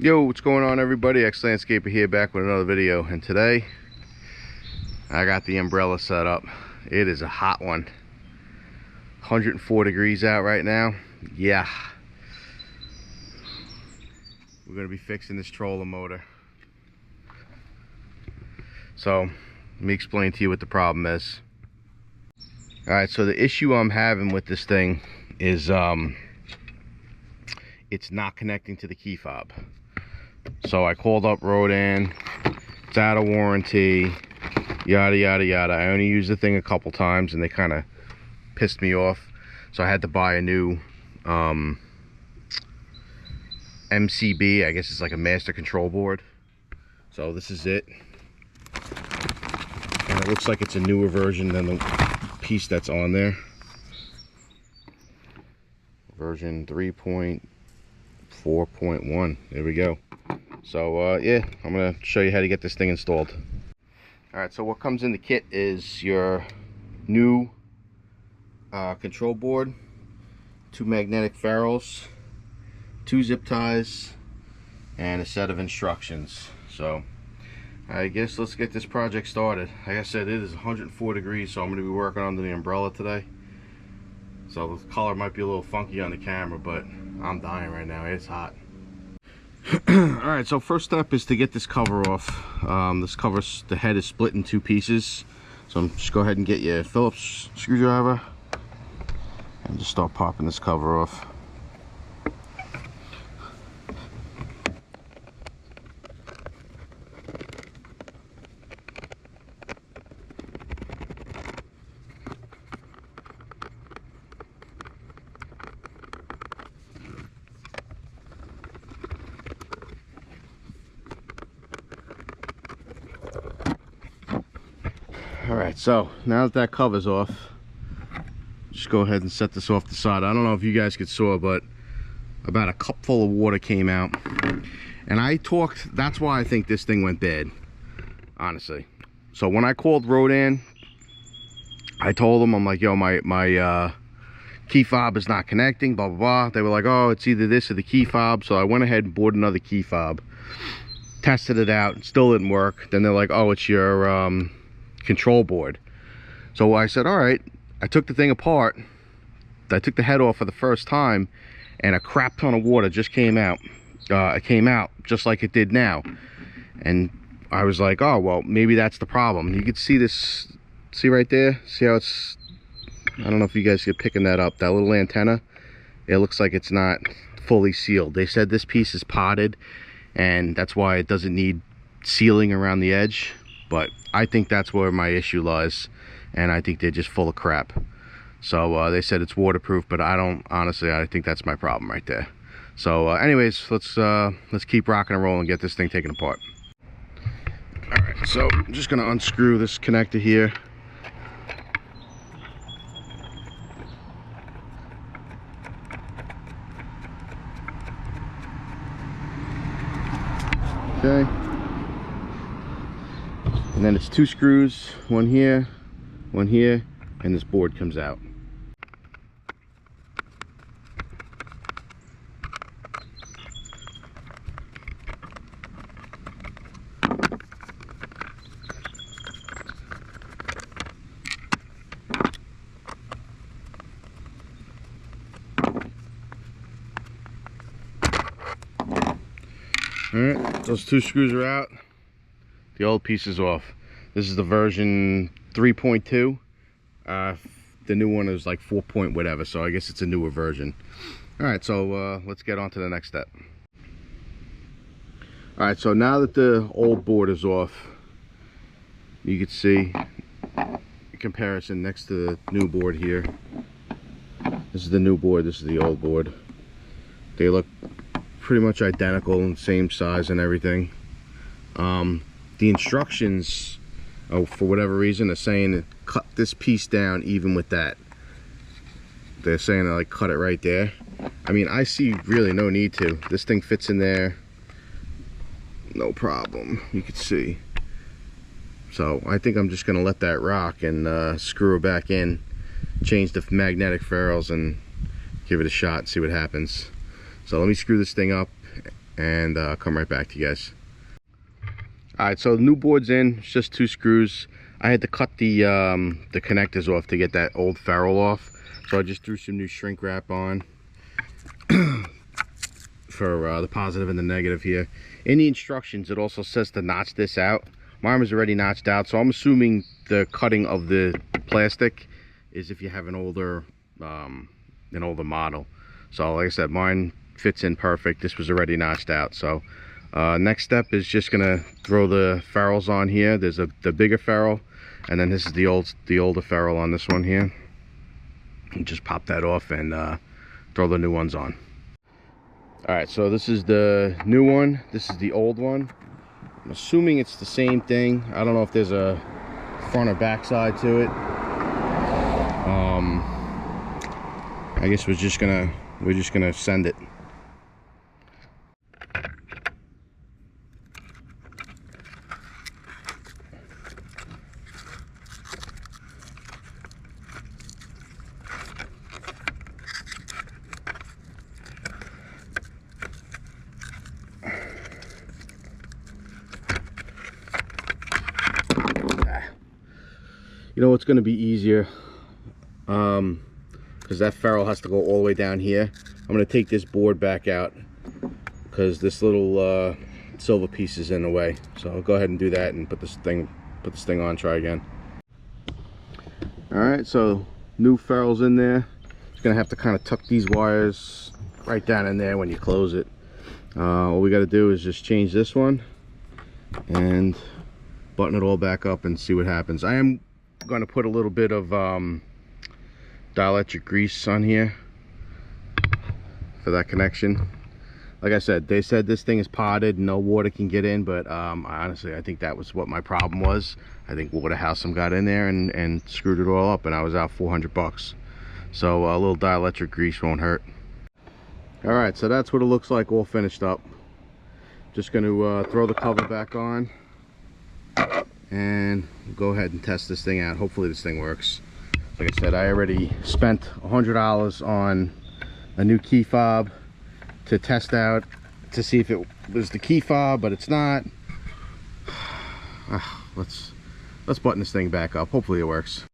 Yo, what's going on, everybody? X Landscaper here, back with another video. And today I got the umbrella set up. It is a hot one. 104 degrees out right now. Yeah, we're gonna be fixing this trolling motor. So let me explain to you what the problem is. All right, so the issue I'm having with this thing is it's not connecting to the key fob. So I called up Rhodan. It's out of warranty, yada yada yada. I only used the thing a couple times and they kind of pissed me off, so I had to buy a new MCB. I guess it's like a master control board. So this is it, and it looks like it's a newer version than the piece that's on there. Version 3.4.1. there we go. So yeah, I'm gonna show you how to get this thing installed. All right, so what comes in the kit is your new control board, 2 magnetic ferrules, 2 zip ties, and a set of instructions. So I guess let's get this project started. Like I said, it is 104 degrees, so I'm going to be working under the umbrella today. So the color might be a little funky on the camera, but I'm dying right now. It's hot. Alright, so first step is to get this cover off. This cover, the head is split in 2 pieces. So just go ahead and get your Phillips screwdriver and just start popping this cover off. Alright, so now that that cover's off, just go ahead and set this off the side. I don't know if you guys could saw, but about a cup full of water came out. And I talked, that's why I think this thing went bad, honestly. So when I called Rhodan, I told them, I'm like, yo, my key fob is not connecting, blah, blah, blah. They were like, oh, it's either this or the key fob. So I went ahead and bought another key fob, tested it out, it still didn't work. Then they're like, oh, it's your control board. So I said, all right. I took the thing apart. I took the head off for the first time, and a crap ton of water just came out. It came out just like it did now. And I was like, oh, well, maybe that's the problem. You can see this, see right there? See how it's, I don't know if you guys are picking that up, that little antenna. It looks like it's not fully sealed. They said this piece is potted, and that's why it doesn't need sealing around the edge. But I think that's where my issue lies, and I think they're just full of crap. So they said it's waterproof, but I don't, honestly, I think that's my problem right there. So anyways, let's keep rocking and rolling and get this thing taken apart. All right, so I'm just gonna unscrew this connector here. Okay. And then it's 2 screws, one here, and this board comes out. All right, those 2 screws are out. The old piece is off. This is the version 3.2. The new one is like 4 point whatever, so I guess it's a newer version. All right, so let's get on to the next step. All right, so now that the old board is off, you can see the comparison next to the new board here. This is the new board, this is the old board. They look pretty much identical and same size and everything. The instructions, for whatever reason, are saying cut this piece down even with that. They're saying to like cut it right there. I mean, I see really no need to. This thing fits in there, no problem. You can see. So I think I'm just gonna let that rock and screw it back in, change the magnetic ferrules, and give it a shot and see what happens. So let me screw this thing up and come right back to you guys. Alright, so the new board's in. It's just 2 screws. I had to cut the connectors off to get that old ferrule off, so I just threw some new shrink wrap on for the positive and the negative here. In the instructions, it also says to notch this out. Mine was already notched out, so I'm assuming the cutting of the plastic is if you have an older model. So like I said, mine fits in perfect. This was already notched out. So next step is just gonna throw the ferrules on here. There's the bigger ferrule, and then this is the older ferrule on this one here. And just pop that off and throw the new ones on. All right, so this is the new one. This is the old one. I'm assuming it's the same thing. I don't know if there's a front or back side to it. I guess we're just gonna send it. You know what's going to be easier, because that ferrule has to go all the way down here. I'm going to take this board back out because this little silver piece is in the way. So I'll go ahead and do that and put this thing on. Try again. All right, so new ferrule's in there. You're going to have to kind of tuck these wires right down in there when you close it. All we got to do is just change this one and button it all back up and see what happens. I am going to put a little bit of dielectric grease on here for that connection. Like I said, they said this thing is potted, no water can get in, but honestly I think that was what my problem was. I think Waterhouse got in there and screwed it all up, and I was out 400 bucks. So a little dielectric grease won't hurt. All right, so that's what it looks like all finished up. Just going to throw the cover back on and go ahead and test this thing out. Hopefully this thing works. Like I said, I already spent $100 on a new key fob to test out to see if it was the key fob, but it's not. Let's button this thing back up. Hopefully it works.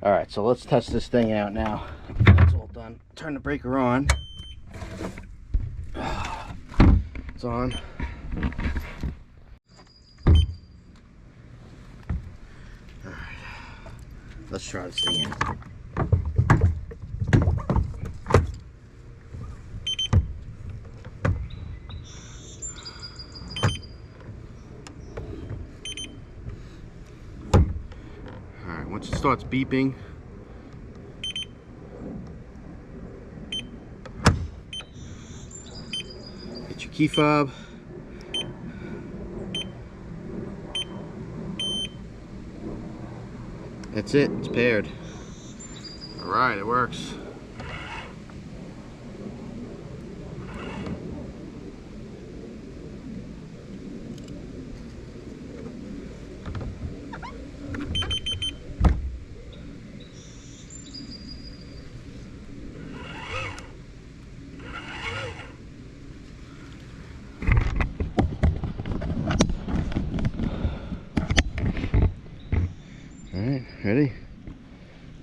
All right, so let's test this thing out now. That's all done. Turn the breaker on. It's on. Let's try this thing out. Alright, once it starts beeping, get your key fob. That's it, it's paired. Alright, it works. Alright, ready?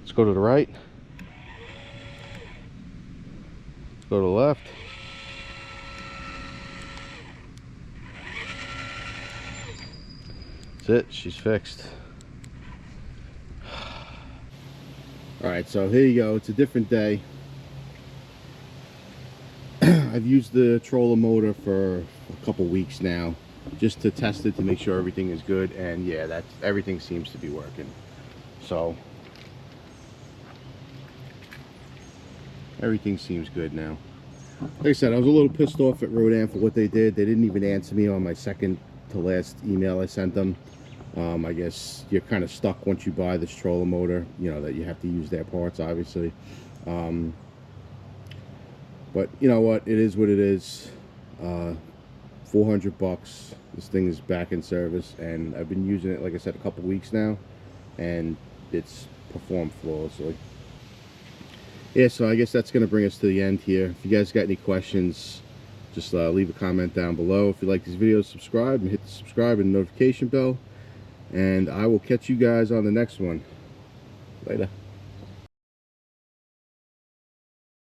Let's go to the right. Let's go to the left. That's it, she's fixed. Alright, so here you go. It's a different day. I've used the Trolling Motor for a couple weeks now, just to test it to make sure everything is good, and yeah, everything seems to be working. So everything seems good now. Like I said, I was a little pissed off at Rhodan for what they did. They didn't even answer me on my second to last email I sent them. I guess you're kind of stuck once you buy this Trolling Motor, you know, that you have to use their parts, obviously. But you know what, it is what it is. 400 bucks. This thing is back in service, and I've been using it, like I said, a couple weeks now, and it's performed flawlessly. Yeah, so I guess that's going to bring us to the end here. If you guys got any questions, just leave a comment down below. If you like these videos, subscribe and hit the subscribe and notification bell. And I will catch you guys on the next one. Later.